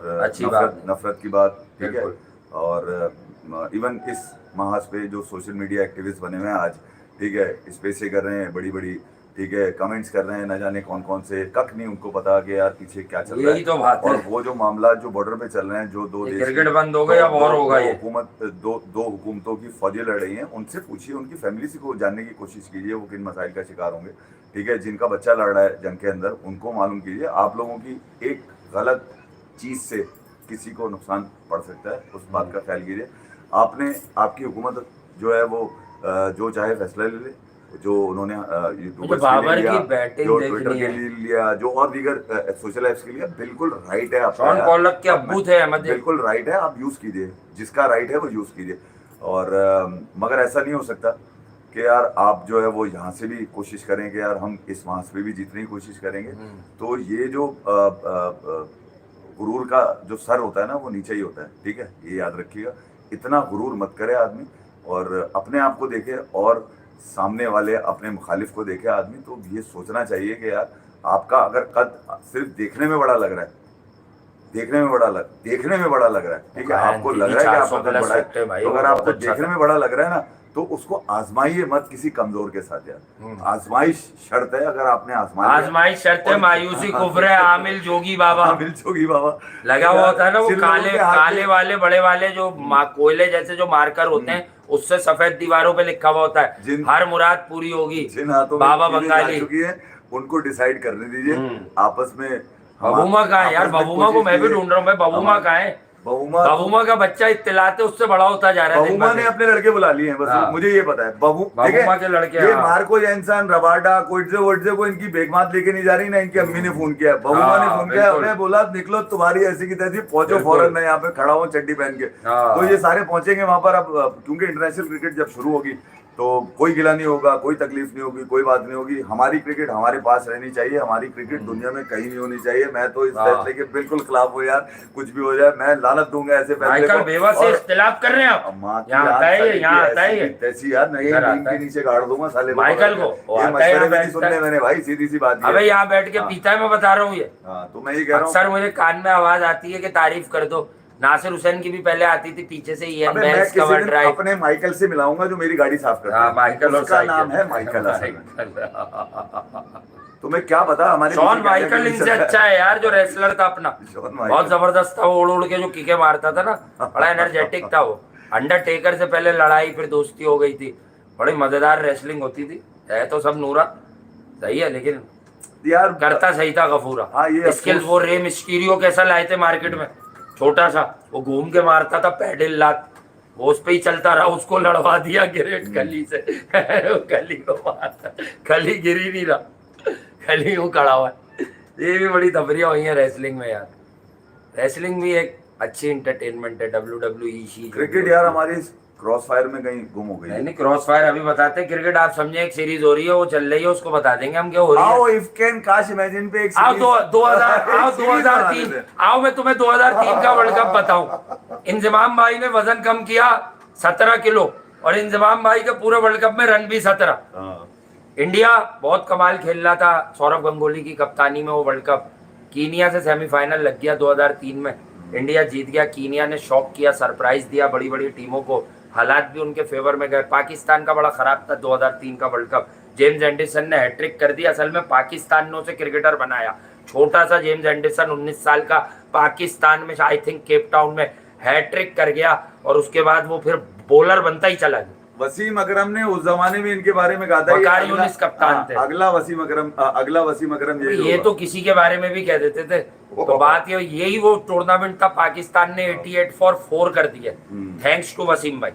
नफरत की बात, ठीक है। और इवन इस महाज पे जो सोशल मीडिया एक्टिविस्ट बने हुए हैं आज, ठीक है, इस पे से कर रहे हैं बड़ी बड़ी, ठीक है, कमेंट्स कर रहे हैं, न जाने कौन कौन से, कख नहीं उनको पता कि यार पीछे क्या चल रहा है। तो बात और है। वो जो मामला जो बॉर्डर पे चल रहे हैं, जो दो देश, क्रिकेट बंद हो गया, और होगा ये हुकूमत, दो हुकूमतों की फौजें लड़ रही हैं, उनसे पूछिए, उनकी फैमिली से को जानने की कोशिश कीजिए वो किन मसाइल का शिकार होंगे, ठीक है। जिनका बच्चा लड़ रहा है जंग के अंदर, उनको मालूम कीजिए। आप लोगों की एक गलत चीज से किसी को नुकसान पड़ सकता है, उस बात का ख्याल कीजिए। आपकी हुकूमत जो है वो जो चाहे फैसला ले ले, जो उन्होंने यूट्यूबर्स के लिए लिया, जो ट्विटर के लिए लिया, जो और दीगर सोशल ऐप्स के लिए, बिल्कुल राइट है आपका, शॉन पॉलक के अब्बू थे अहमद, बिल्कुल राइट है, आप यूज कीजिए, जिसका राइट है वो यूज कीजिए। और मगर ऐसा नहीं हो सकता कि यार आप जो है वो यहाँ से भी कोशिश करें कि यार हम इस मास पे भी जीतने की कोशिश करेंगे। तो ये जो गुरूर का जो सर होता है ना, वो नीचे ही होता है, ठीक है, ये याद रखिएगा। इतना गुरूर मत करे आदमी, और अपने आप को देखे और सामने वाले अपने मुखालिफ को देखे आदमी। तो ये सोचना चाहिए कि यार आपका अगर कद सिर्फ देखने में बड़ा लग रहा है, देखने में बड़ा लग रहा है, ठीक है, आपको लग रहा है कि आपका कद बड़ा है, तो अगर आपको देखने में बड़ा लग रहा है ना, तो उसको आजमाइए मत किसी कमजोर के साथ यार। आजमाइश शर्त है, अगर आपने आजमाइश शर्त है, मायूसी कुफ्र है। आमिल जोगी बाबा लगा हुआ होता है ना, वो काले वाले बड़े वाले जो कोयले जैसे जो मार्कर होते हैं, उससे सफेद दीवारों पे लिखा हुआ होता है, हर मुराद पूरी होगी। जिन हाथों में बाबा बंगाली उनको डिसाइड करने दीजिए आपस में। बबूमा कहाँ है यार? बबूमा को मैं भी ढूंढ रहा हूँ, मैं बबूमा कहाँ है? बबूमा का बच्चा इत्तिलाते उससे बड़ा होता जा रहा है। बबूमा ने अपने लड़के बुला लिए हैं, बस मुझे ये पता है। बबूमा के लड़के, ये मार्को जैनसन, रबाडा, कोइट्जे को इनकी बेगमात लेके नहीं जा रही ना, इनकी अम्मी ने फोन किया, बबूमा ने फोन किया, मैं बोला निकलो तुम्हारी ऐसी की तैसी, पहुंचो फौरन, मैं यहाँ पे खड़ा हूँ चड्डी पहन के। तो ये सारे पहुंचेंगे वहां पर। अब क्योंकि इंटरनेशनल क्रिकेट जब शुरू होगी तो कोई गिला नहीं होगा, कोई तकलीफ नहीं होगी, कोई बात नहीं होगी। हमारी क्रिकेट हमारे पास रहनी चाहिए, हमारी क्रिकेट दुनिया में कहीं नहीं होनी चाहिए। मैं तो इस फैसले के बिल्कुल खिलाफ हूँ यार, कुछ भी हो जाए मैं लानत दूंगा ऐसे फैसले को। बेवा से इख्तिलाफ कर रहे हैं आप, यहाँ आता है तैसी यार नहीं, नीम के नीचे गाड़ दूंगा साले माइकल को। ये मशवरे भी नहीं सुनने मैंने भाई, सीधी सी बात। अबे यहाँ बैठ के पीता है, मैं बता रहा हूँ ये। तो मैं ये कह रहा हूँ, सर मुझे कान में आवाज आती है कि तारीफ कर दो। नासिर हुसैन की भी पहले आती थी पीछे से, अपने माइकल से मिलाऊंगा जो मेरी गाड़ी साफ करता है। माइकल, उसका नाम है माइकल। तुम्हें क्या पता, हमारे शॉन माइकल इनसे अच्छा है यार, जो रेसलर था अपना, बहुत जबरदस्त था, वो उड़ उड़ के जो किके मारता था ना, बड़ा एनर्जेटिक था वो। अंडरटेकर से पहले लड़ाई, फिर दोस्ती हो गई थी, बड़ी मजेदार रेसलिंग होती थी। है तो सब नूरा सही है, लेकिन यार करता सही था गफूरा। स्किल वो रे मिस्टीरियो कैसा लाए थे मार्केट में, छोटा सा, वो घूम के मारता था पैडल लात, वो उस पे ही चलता रहा, उसको लड़वा दिया ग्रेट कली से। कली को मारता, कली गिरी नहीं रहा, कली वो खड़ा हुआ। ये भी बड़ी तफरियां हुई है रेसलिंग में यार। रेसलिंग भी एक अच्छी इंटरटेनमेंट है। WWE क्रिकेट यार हमारी क्रॉस फायर में कहीं गुम हो गई। नहीं क्रॉस फायर अभी बताते हैं। क्रिकेट आप समझे एक सीरीज हो रही है, वो चल रही है, उसको बता देंगे हम क्या हो रही है। आओ इफ कैन काश इमेजिन पे एक सीरीज। आओ 2003 आओ, मैं तुम्हें 2003 का वर्ल्ड कप बताऊं। इंजमाम भाई ने वजन कम किया 17 किलो, और इंजमाम भाई के पूरे वर्ल्ड कप में रन भी 17। इंडिया बहुत कमाल खेल रहा था, सौरव गंगोली की कप्तानी में वो वर्ल्ड कप। कीनिया से सेमीफाइनल लग गया 2003 में, इंडिया जीत गया। कीनिया ने शॉक किया, सरप्राइज दिया बड़ी बड़ी टीमों को, हालात भी उनके फेवर में गए। पाकिस्तान का बड़ा खराब था 2003 का वर्ल्ड कप, जेम्स एंडरसन ने हैट्रिक कर दिया। असल में पाकिस्तान ने उसे क्रिकेटर बनाया, छोटा सा जेम्स एंडरसन 19 साल का, पाकिस्तान में आई थिंक केप टाउन में हैट्रिक कर गया, और उसके बाद वो फिर बॉलर बनता ही चला गया। वसीम अकरम ने उस जमाने में इनके बारे में कहा था, वकार ये यूनिस कप्तान थे। अगला वसीम अकरम ये होगा। तो किसी के बारे में भी कह देते थे। तो बात ये यही वो टूर्नामेंट था, पाकिस्तान ने 88 फॉर 4 कर दिया, थैंक्स टू वसीम भाई।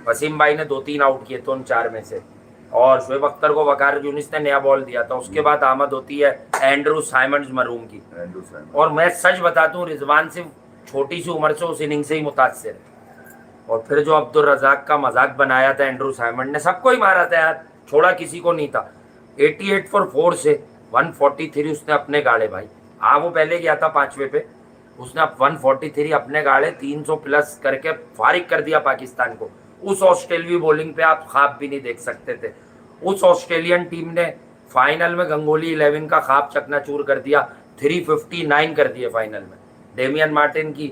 वसीम भाई ने 2-3 आउट किए थे उन 4 में से, और शोएब अख्तर को वकार यूनिस ने नया बॉल दिया था। उसके बाद आमद होती है एंड्रू साइमंड्स मरूम की। और मैं सच बताता हूँ, रिजवान सिर्फ छोटी सी उम्र से उस इनिंग से ही मुतासिर है। और फिर जो अब्दुल रजाक का मजाक बनाया था एंड्रू साइमंड ने, सबको ही मारा था यार, छोड़ा किसी को नहीं था। 88 फॉर 4 से 143 उसने अपने गाड़े भाई। हाँ वो पहले गया था 5वें पे, उसने अब 143 अपने गाड़े 300 प्लस करके फारिग कर दिया पाकिस्तान को। उस ऑस्ट्रेलियाई बॉलिंग पे आप ख्वाब भी नहीं देख सकते थे। उस ऑस्ट्रेलियन टीम ने फाइनल में गंगोली 11 का ख्वाब चकनाचूर कर दिया, 359 कर दिए फाइनल में। डेमियन मार्टिन की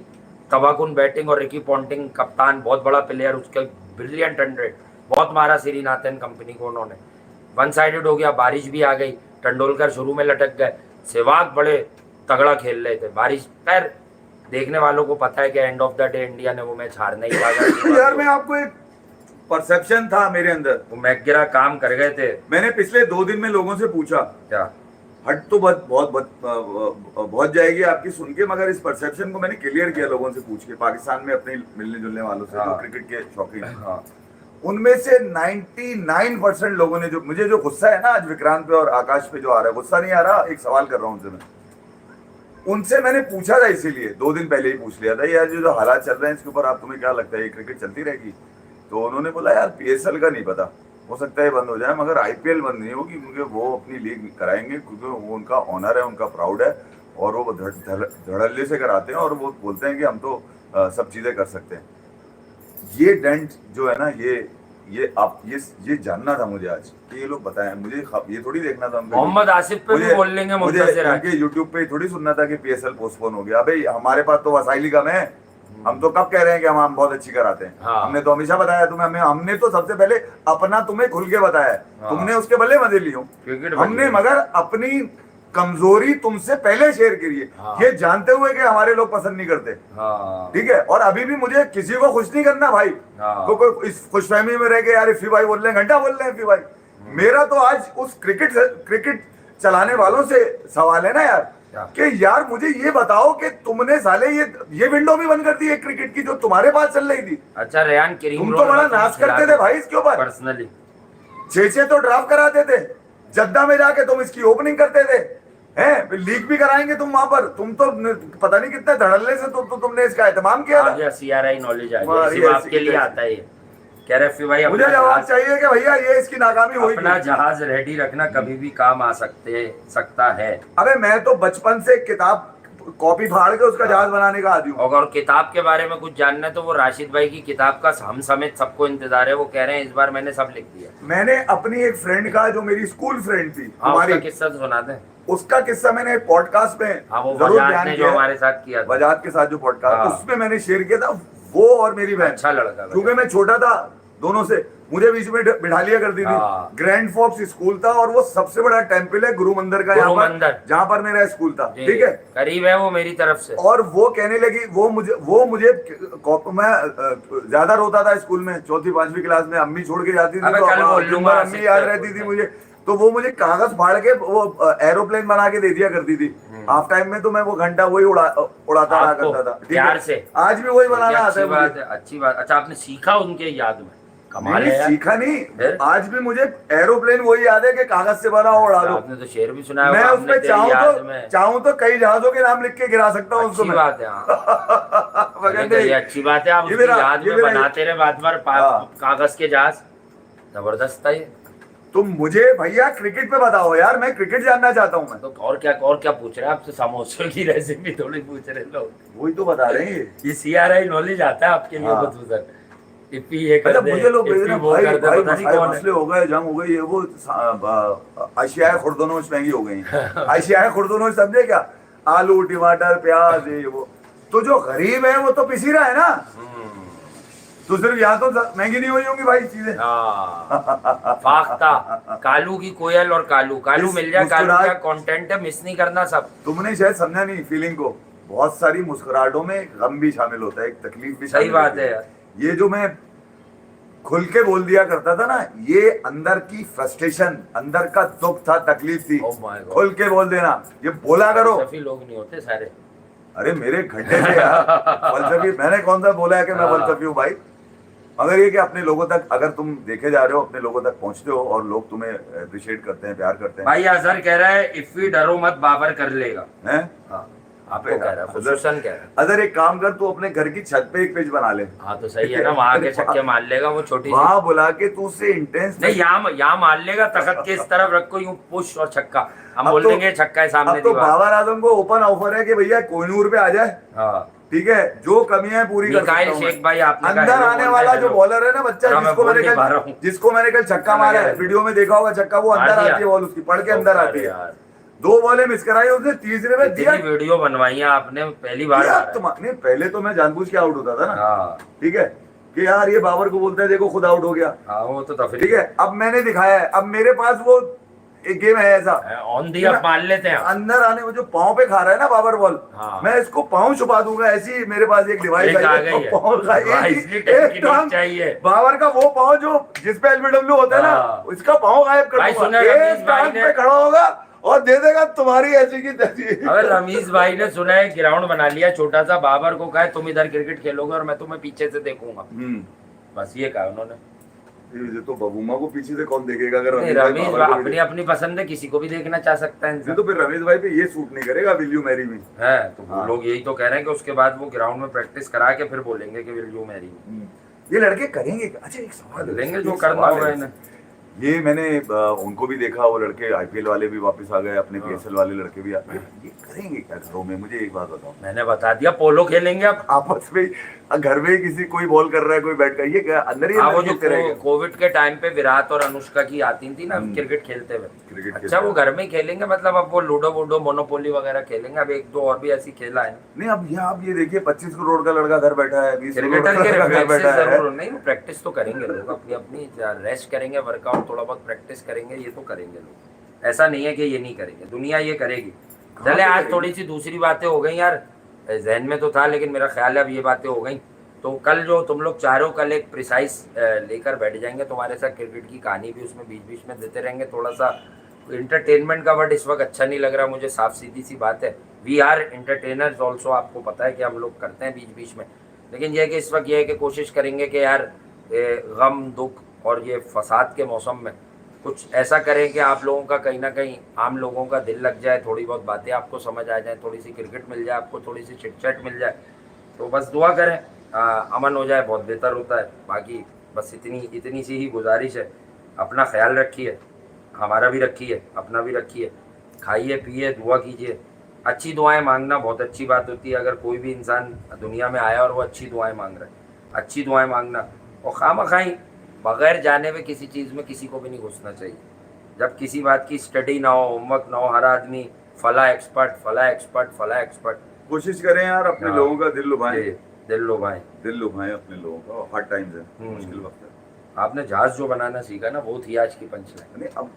तबाकुन बैटिंग और रिकी पॉन्टिंग कप्तान, बहुत बड़ा प्लेयर, उसके ब्रिलियंट 100, बहुत मारा श्रीनाथन कंपनी को उन्होंने। 1 साइडेड हो गया, बारिश भी आ गई, तेंदुलकर शुरू में लटक गए, सहवाग बड़े तगड़ा खेल रहे थे। बारिश खैर देखने वालों को पता है कि end of the day India ने वो मैच हारना ही था। यार मैं आपको एक परसेप्शन था मेरे अंदर, वो मैकग्रा काम कर गए थे। मैंने पिछले 2 दिन में लोगों से पूछा, क्या हट तो बहुत जाएगी आपकी सुन के, मगर इस परसेप्शन को मैंने क्लियर किया लोगों से पूछ के, पाकिस्तान में अपने मिलने जुलने वालों से जो क्रिकेट के शौकीन हैं। हाँ। उनमें से 99% लोगों ने, जो मुझे जो गुस्सा है ना आज विक्रांत पे और आकाश पे जो आ रहा है, गुस्सा नहीं आ रहा, एक सवाल कर रहा हूँ उनसे मैं। उनसे मैंने पूछा था, इसीलिए 2 दिन पहले ही पूछ लिया था, यार जो हालात चल रहे हैं इसके ऊपर आप, तुम्हें क्या लगता है ये क्रिकेट चलती रहेगी? तो उन्होंने बोला यार PSL का नहीं पता, हो सकता है बंद हो जाए, मगर IPL बंद नहीं होगी, क्योंकि वो अपनी लीग कराएंगे, क्योंकि वो उनका ऑनर है, उनका प्राउड है, और वो धड़ल्ले से कराते हैं, और वो बोलते हैं कि हम तो सब चीजें कर सकते हैं। ये डेंट जो है ना, ये जानना था मुझे आज कि ये लोग बताएं मुझे, ये थोड़ी देखना था मोहम्मद आसिफ पे भी बोल लेंगे, मुझे यूट्यूब पे थोड़ी सुनना था कि PSL पोस्टपोन हो गया। भाई हमारे पास तो वसाइली कम है, हम तो कब कह रहे हैं कि हम बहुत अच्छी कराते हैं। हाँ। हमने तो हमेशा बताया तुम्हें, हमने तो सबसे पहले अपना तुम्हें खुल के बताया। हाँ। तुमने उसके बल्ले मजे लियो, हमने मगर अपनी कमजोरी तुमसे पहले शेयर करी है। हाँ। ये जानते हुए कि हमारे लोग पसंद नहीं करते। हाँ। ठीक है, और अभी भी मुझे किसी को खुश नहीं करना भाई। हाँ। कोई इस खुशफहमी में रह के यार इफी भाई बोल रहे हैं, घंटा बोल रहे हैं इफी भाई। मेरा तो आज उस क्रिकेट चलाने वालों से सवाल है ना यार, कि यार मुझे ये बताओ कि तुमने साले ये विंडो भी बंद कर दी है क्रिकेट की जो तुम्हारे पास चल रही थी। अच्छा रेयान करीम, तुम तो बड़ा नाश करते थे भाई इसके ऊपर, पर्सनली 6 तो ड्राफ्ट कराते थे, जद्दा में जाके तुम इसकी ओपनिंग करते थे, हैं लीग भी कराएंगे तुम वहां पर। तुम तो पता नहीं कितने धड़ल्ले से तुमने इसका एहतमाम किया था। CRI नॉलेज आ गया, सिर्फ आपके लिए आता है। कह रहे भाई मुझे जवाब चाहिए कि भैया ये इसकी नाकामी हुई, अपना जहाज रेडी रखना, कभी भी काम आ सकता है। अबे मैं तो बचपन से किताब कॉपी फाड़ के उसका जहाज बनाने का आदी हूँ। और किताब के बारे में कुछ जानना है तो वो राशिद भाई की किताब का हम समेत सबको इंतजार है। वो कह रहे हैं इस बार मैंने सब लिख दिया। मैंने अपनी एक फ्रेंड का, जो मेरी स्कूल फ्रेंड थी, हमारी किस्सा तो सुना दें। उसका किस्सा मैंने पॉडकास्ट में जरूर बयान किया, हमारे साथ किया, वजात के साथ जो पॉडकास्ट उसमें मैंने शेयर किया था। वो और मेरी बहन, अच्छा लड़का, क्योंकि मैं छोटा था दोनों से, मुझे बीच में बिठा लिया करती थी। ग्रैंड फोर्ब्स स्कूल था, और वो सबसे बड़ा टेम्पल है गुरु मंदिर का, जहाँ पर मेरा स्कूल था। ठीक है, करीब है वो मेरी तरफ से। और वो कहने लगी, वो मुझे मैं ज्यादा रोता था स्कूल में, 4th-5वीं क्लास में। अम्मी छोड़ के जाती थी तो अम्मी याद रहती थी मुझे, तो वो मुझे कागज फाड़ के वो एरोप्लेन बना के दे दिया करती थी। हाफ टाइम में तो मैं वो घंटा वही उड़ाता रहा करता था। प्यार से आज भी वही बनाना आता है। अच्छी बात। अच्छा आपने सीखा उनके याद में? कमाल है। सीखा नहीं, आज भी मुझे एरोप्लेन वही याद है कि कागज से बना उड़ा दो। आपने तो शेर भी सुना है। मैं उसमें चाहूँ तो कई जहाजों के नाम लिख के गिरा सकता हूँ उसको। अच्छी बात है, अच्छी बात है। आप उसकी याद में बनाते रहे बात बार कागज के जहाज। जबरदस्त था ये। तुम मुझे भैया क्रिकेट पे बताओ यार, मैं क्रिकेट जानना चाहता हूँ। मैं तो और क्या पूछ रहे हैं आपसे? समोसे की रेसिपी थोड़ी पूछ रहे लोग, वही तो बता रहे हैं। ये CRI नॉलेज आता है आपके लिए कुछ उधर। अच्छा मुझे लोग मसले हो गए, जंग हो गई, ये वो आशियाए खुर्दनोश महंगी हो गई। आशियाए खुर्दनोश समझे क्या? आलू टमाटर प्याज ये वो। तो जो गरीब है वो तो पिसी रहा है ना, तो सिर्फ यहाँ तो महंगी नहीं हुई होंगी भाई चीजें। फाख्ता कालू की कोयल और कालू मिल जाए। कालू का कंटेंट है, मिस नहीं करना सब। तुमने शायद समझा नहीं फीलिंग को। बहुत सारी मुस्कुराहटों में गम भी शामिल होता है, एक तकलीफ भी। सही बात है यार। ये जो मैं खुल के बोल दिया करता था ना, ये अंदर की फ्रस्ट्रेशन, अंदर का दुख था, तकलीफ थी, Oh my God. खुल के बोल देना, ये बोला करो। फलसफी लोग नहीं होते सारे। अरे मेरे घंटे से यार फलसफी, मैंने कौन सा बोला है कि मैं हाँ। फलसफी हूँ भाई। मगर ये कि अपने लोगों तक अगर तुम देखे जा रहे हो, अपने लोगों तक पहुंचते हो और लोग तुम्हें अप्रिशिएट करते हैं, प्यार करते हैं। भाई अजहर कह रहा है इफ्फी डरो मत बाबर कर लेगा। हैं? हाँ आपको कह रहा है, खुसूसन कह रहा है। अगर एक काम कर, तू अपने घर की छत पे एक पेज बना ले, हाँ तो सही है ना, वहां के छक्के मार लेगा वो छोटी सी। वहां बुला के तू उससे इंटेंस नहीं यहाँ मार लेगा, तखत के इस तरफ रखो यूं पुश और छक्का, हम अब बोल तो- देंगे छक्का है सामने अब तो दीवार। बाबर आजम को ओपन ऑफर है कि भैया कोहिनूर पे आ जाए, हाँ ठीक है, जो कमियां पूरी कर सकता मिकाइल हूं मैं। शेख भाई आपने कहा अंदर हेलो आने बोल वाला रहे जो हैं बॉलर है ना बच्चा, हाँ, मैं जिसको बोल मैंने नहीं पा रहा कल हूँ। जिसको मैंने कल छक्का मैं मारा कह है, रहा वीडियो में देखा होगा छक्का, वो मार अंदर दिया। आती है बॉल, उसकी पढ़ के अंदर आती है। यार 2 बॉलें मिस कराई उसने, तीसरे में दिया। इतनी वीडियो बनवाई है आपने, पहली बार यार मारा है। नहीं, पहले तो मैं जानबूझ के आउट होता था ना, हाँ ठीक है, कि यार ये बाबर को बोलता है देखो खुद आउट हो गया, हाँ वो तो तफरी ठीक है। अब मैंने दिखाया है, अब मेरे पास वो एक गेम है ऐसा, ऑन दी अप मान लेते हैं। अंदर आने वो जो पाँव पे खा रहा है ना बाबर बॉल, हाँ। मैं इसको पाँव छुपा दूंगा, ऐसी मेरे पास एक डिवाइस एक आ गई है। डिवाइस की टेक्निक चाहिए। बाबर का वो पाँव जो जिस पे एलबीडब्ल्यू होता है ना, हाँ। उसका पाँव गायब कर भाई दूंगा, सुना रमीज एक भाई टांग ने- पे खड़ा होगा और दे देगा तुम्हारी ऐसी की तैसी। अगर रमीज भाई ने सुना है ग्राउंड बना लिया छोटा सा, बाबर को कहा है तुम इधर क्रिकेट खेलोगे और मैं तुम्हें पीछे से देखूंगा, बस ये कहा उन्होंने। ये तो बबूमा को पीछे से कौन देखेगा? अगर नहीं, रमीज रमीज बाबर को अपनी अपनी पसंद है, किसी को भी देखना चाह सकता है ये इंसान। तो फिर रमेश भाई पे ये सूट नहीं करेगा, विल यू मैरी मी। है तो वो हाँ। लोग यही तो कह रहे हैं कि उसके बाद वो ग्राउंड में प्रैक्टिस करा के फिर बोलेंगे कि विल यू मैरी मी। ये लड़के करेंगे क्या? अच्छा एक सवाल है, लेंगे जो एक करना सवाल होगा है। इन्हें। ये मैंने उनको भी देखा, वो लड़के आईपीएल वाले भी वापस आ गए, अपने हाँ। पीएसएल वाले लड़के भी आ गए। ये करेंगे क्या घरों में? मुझे एक बात बताओ। मैंने बता दिया पोलो खेलेंगे अब। आपस में घर में किसी कोई बॉल कर रहा है, कोई बैट कर, ये क्या अंदर ही हाँ वो अंदर जो खेलते रहेंगे? कोविड के टाइम पे विराट और अनुष्का की आती थी ना क्रिकेट खेलते हुए, अच्छा वो घर में ही खेलेंगे, मतलब अब वो लूडो वूडो मोनोपोली वगैरह खेलेंगे। अब 1-2 और भी ऐसी खेला है नहीं, अब ये देखिए 25 करोड़ का लड़का घर बैठा है, 20 करोड़ का क्रिकेटर के लड़का घर रिफ्लेक्सेस बैठा है। जरूर नहीं, वो प्रैक्टिस तो करेंगे लोग, अपनी अपनी रेस्ट करेंगे, वर्कआउट थोड़ा बहुत प्रैक्टिस करेंगे, ये तो करेंगे लोग, ऐसा नहीं है कि ये नहीं करेंगे, दुनिया ये करेगी। चले आज करेगी? थोड़ी सी दूसरी बातें हो गई यार, जहन में तो था लेकिन मेरा ख्याल है अब ये बातें हो गई, तो कल जो तुम लोग चारों कल एक प्रिसाइज लेकर बैठ जाएंगे तुम्हारे साथ, क्रिकेट की कहानी भी उसमें बीच बीच में देते रहेंगे, थोड़ा सा इंटरटेनमेंट का वर्ड इस वक्त अच्छा नहीं लग रहा मुझे, साफ सीधी सी बात है, वी आर एंटरटेनर्स ऑल्सो, आपको पता है कि हम लोग करते हैं बीच बीच में, लेकिन यह है कि इस वक्त यह है कि कोशिश करेंगे कि यार गम दुख और ये फसाद के मौसम में कुछ ऐसा करें कि आप लोगों का कहीं ना कहीं आम लोगों का दिल लग जाए, थोड़ी बहुत बातें आपको समझ आ जाए, थोड़ी सी क्रिकेट मिल जाए आपको, थोड़ी सी चिटचैट मिल जाए, तो बस दुआ करें अमन हो जाए, बहुत बेहतर होता है। बाकी बस इतनी सी ही गुजारिश है, अपना ख्याल रखिए, हमारा भी रखिए, अपना भी रखिए, खाइए पिए, दुआ कीजिए, अच्छी दुआएं मांगना बहुत अच्छी बात होती है। अगर कोई भी इंसान दुनिया में आया और वो अच्छी दुआएं मांग रहा है, अच्छी दुआएं मांगना, और खामखाई बगैर जाने में किसी चीज़ में किसी को भी नहीं घुसना चाहिए। जब किसी बात की स्टडी ना हो, होमवर्क ना हो, हर आदमी फला एक्सपर्ट फला एक्सपर्ट फला एक्सपर्ट, कोशिश करें यार अपने हाँ। लोगों का दिल लुभाएं, दिल लोभाएं। दिल लुभाएं अपने लोगों का, हार्ड टाइम्स है, मुश्किल वक्त है। आपने जहाज जो बनाना सीखा ना, वो थी आज की पंचलाइन। नहीं, अब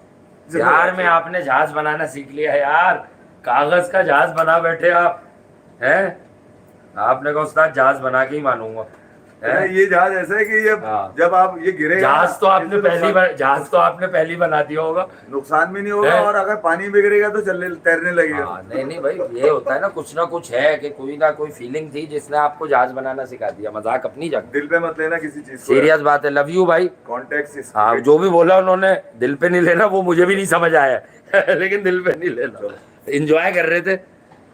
बिहार में आपने जहाज बनाना सीख लिया यार, कागज का जहाज बना बैठे आप हैं, आपने कहा उस्ताद जहाज बना के ही मानूंगा। ये जहाज ऐसा है कि ये हाँ। जब आप ये गिरे जहाज तो आपने पहली बना दिया होगा, नुकसान भी नहीं होगा, है? और अगर पानी में गिरेगा तो चलने तैरने लगेगा। हाँ, नहीं भाई ये होता है ना कुछ है कि कोई ना कोई फीलिंग थी जिसने आपको जहाज बनाना सिखा दिया, मजाक अपनी जगह, दिल पे मत लेना किसी चीज को, सीरियस बात है। लव यू भाई। कॉन्टेक्स्ट हाँ जो भी बोला उन्होंने दिल पे नहीं लेना, वो मुझे भी नहीं समझ आया लेकिन दिल पे नहीं लेना, एंजॉय कर रहे थे,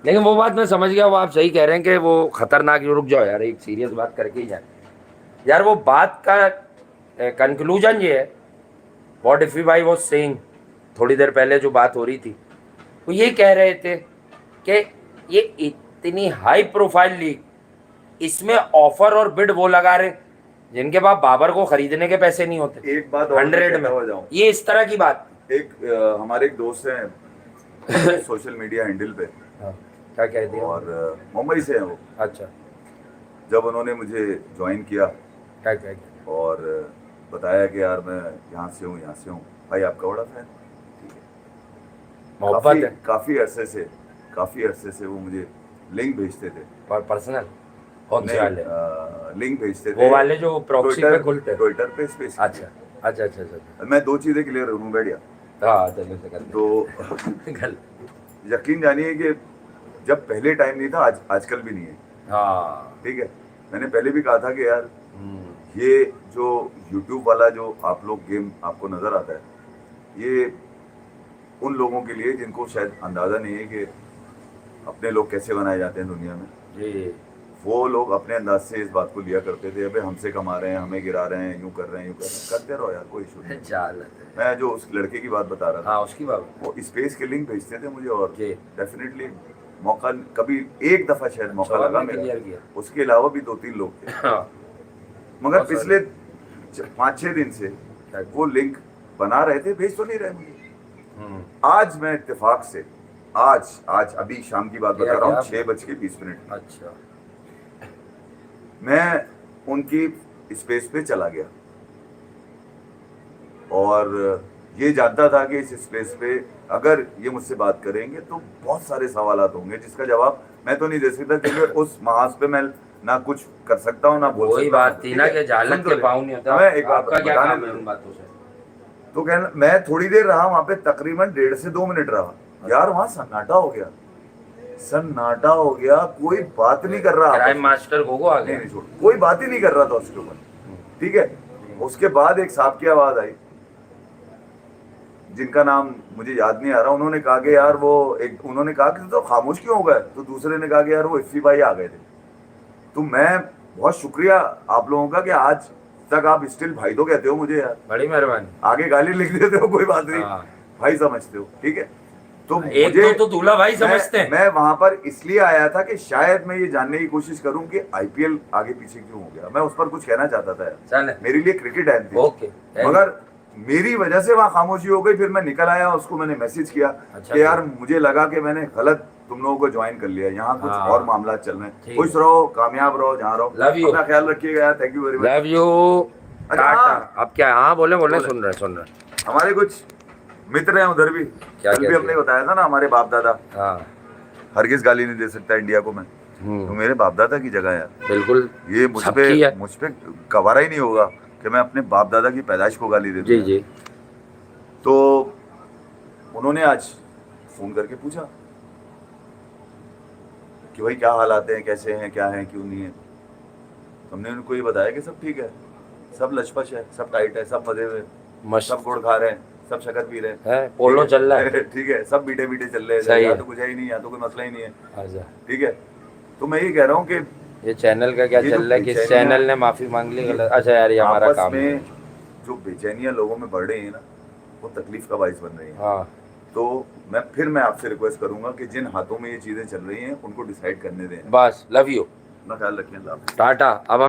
लेकिन वो बात मैं समझ गया, वो आप सही कह रहे हैं कि वो खतरनाक। रुक जाओ यार, एक सीरियस बात करके ही जाए यार। वो बात का कंक्लूजन ये है, व्हाट इफी भाई वाज सेइंग, थोड़ी देर पहले जो बात हो रही थी, वो ये कह रहे थे कि ये इतनी हाई प्रोफाइल लीग, इसमें ऑफर और बिड वो लगा रहे जिनके पास बाबर को खरीदने के पैसे नहीं होते। एक बात और 100 में हो जाऊं, ये इस तरह की बात। एक हमारे एक दोस्त हैं सोशल मीडिया हैंडल पे, क्या कह दिया? और मुंबई से हैं वो। अच्छा, जब उन्होंने मुझे ज्वाइन किया क्या और बताया कि यार मैं यहाँ से हूँ, भाई आपका बड़ा फैन, ठीक है, मोहब्बत है काफी अरसे से वो मुझे लिंक भेजते थे, और पर्सनल। कौन से वाले? लिंक भेजते थे वो वाले जो प्रॉक्सी पे खुलते हैं? ट्विटर पे स्पेस। अच्छा अच्छा अच्छा अच्छा। मैं दो चीजें क्लियर करूँ बैठिया। हाँ चलो से कर तो गल यकीन जानिए कि जब पहले टाइम नहीं था, आज आजकल भी नहीं है। हाँ। ठीक है, मैंने पहले भी कहा था कि यार हम्म। ये जो YouTube वाला जो आप लोग गेम आपको नजर आता है, ये उन लोगों के लिए जिनको शायद अंदाजा नहीं है कि अपने लोग कैसे बनाए जाते हैं दुनिया में। जी। वो लोग अपने अंदाज से इस बात को लिया करते थे, अबे हमसे कमा रहे हैं, हमें गिरा रहे हैं, यूं कर रहे हैं, यूं कर रहे हैं, करते रहो यार, कोई इशू नहीं। चाल मैं जो उस लड़के की बात बता रहा था, हाँ उसकी बात। वो स्पेस के लिंक भेजते थे मुझे, और जी। डेफिनेटली मौका कभी एक दफा शायद मौका अच्छा, लगा आपने मेरा। clear किया। उसके अलावा भी 2-3 लोग थे, हाँ। मगर बहुत पिछले 5-6 दिन से वो लिंक बना रहे थे, भेज तो नहीं रहे मुझे। हम्म। आज मैं इत्तेफाक से आज अभी शाम की बात क्या बता रहा हूँ, क्या? 6:20 अच्छा। मैं उनकी स्पेस पे चला गया और ये जानता था कि इस स्पेस पे अगर ये मुझसे बात करेंगे तो बहुत सारे सवालात होंगे जिसका जवाब मैं तो नहीं दे सकता, क्योंकि उस महाज पे मैं ना कुछ कर सकता हूँ ना बोल सकता वही हूँ। बात थी ठीक ना है? कि जालत सुन तो के ले। पाँव नहीं होता। मैं एक बात आपका क्या बताने काम है दो। उन बातों से? तो कहना, मैं थोड़ी देर रहा वहां पे, तकरीबन 1.5 से 2 मिनट रहा यार, वहां सन्नाटा हो गया, सन्नाटा हो गया, कोई बात नहीं कर रहा। क्राइम मास्टर गोगो आ नहीं गया। नहीं छोड़, कोई बात ही नहीं कर रहा था उसके ऊपर। ठीक है, उसके बाद एक साहब की आवाज आई जिनका नाम मुझे याद नहीं आ रहा। उन्होंने कहा कि यार वो एक, उन्होंने कहा कि तो खामोश क्यों हो गए, तो दूसरे ने कहा कि यार वो इफ्फी भाई आ गए थे। तो मैं बहुत शुक्रिया आप लोगों का कि आज तक आप स्टिल भाई तो कहते हो मुझे यार, बड़ी मेहरबानी। आगे गाली लिख देते हो कोई बात नहीं, हाँ। भाई समझते हो। ठीक है, तो एक मुझे तो दूल्हा भाई समझते हैं। मैं वहां पर इसलिए आया था कि शायद मैं ये जानने की कोशिश करूं कि आईपीएल आगे पीछे क्यों हो गया। मैं उस पर कुछ कहना चाहता था यार, चले। मेरे लिए क्रिकेट अहम थी। ओके। मगर मेरी वजह से वहां खामोशी हो गई। फिर मैं निकल आया, उसको मैंने मैसेज किया अच्छा कि यार मुझे लगा कि मैंने गलत तुम लोगों को ज्वाइन कर लिया, यहाँ कुछ हाँ। और मामला चल रहे हैं। ठीक खुश रहो, कामयाब रहो, जहाँ रहो, Love you. अपना ख्याल रखिएगा यार। Thank you very much. Love you. अच्छा, टाटा। हाँ। अब क्या? हाँ बोले बोले, बोले। सुन रहे। हमारे कुछ मित्र हैं उधर भी, क्या कल भी हमने बताया था ना, हमारे बाप दादा। हाँ। हरगिज गाली नहीं दे सकता इंडिया को मैं, तो मेरे बाप दादा की जगह यार, बिल्कुल। ये सबकी है। मुझ पे गवारा ही नहीं होगा कि मैं अपने बाप दादा की पैदाइश को गाली दे दूं। जी जी। तो उन्होंने आज फोन करके पूछा कि भाई क्या हालात हैं, कैसे हैं, क्या है, क्यों नहीं है। हमने उनको ये बताया कि सब ठीक है, सब लचपच है, सब टाइट है, सब मजे में, मस्त सब गुड़ खा रहे हैं, सब शक्कर पी रहे हैं, है, पोलो ठीक है? चल रहा है। ठीक है, सब बीटे बीटे चल रहे सही हैं, या है। तो कुछ है ही नहीं, या तो कोई मसला ही नहीं है। आजा। ठीक है, तो मैं ये कह रहा हूँ कि ये चैनल का क्या ये चल जो रहा है कि इस बेचैनियाँ- चैनल ने माफी मांग ली? गलत। अच्छा यार ये हमारा आपस काम है। में जो बेचैनियां लोगों में बढ़ रही है ना, वो तकलीफ का बाइस बन रही है। हाँ। तो मैं आपसे रिक्वेस्ट करूंगा कि जिन हाथों में ये चीजें चल रही हैं उनको डिसाइड करने दें। बस लव यू। अपना ख्याल रखें। अल्लाह हाफ़िज़। टाटा। अब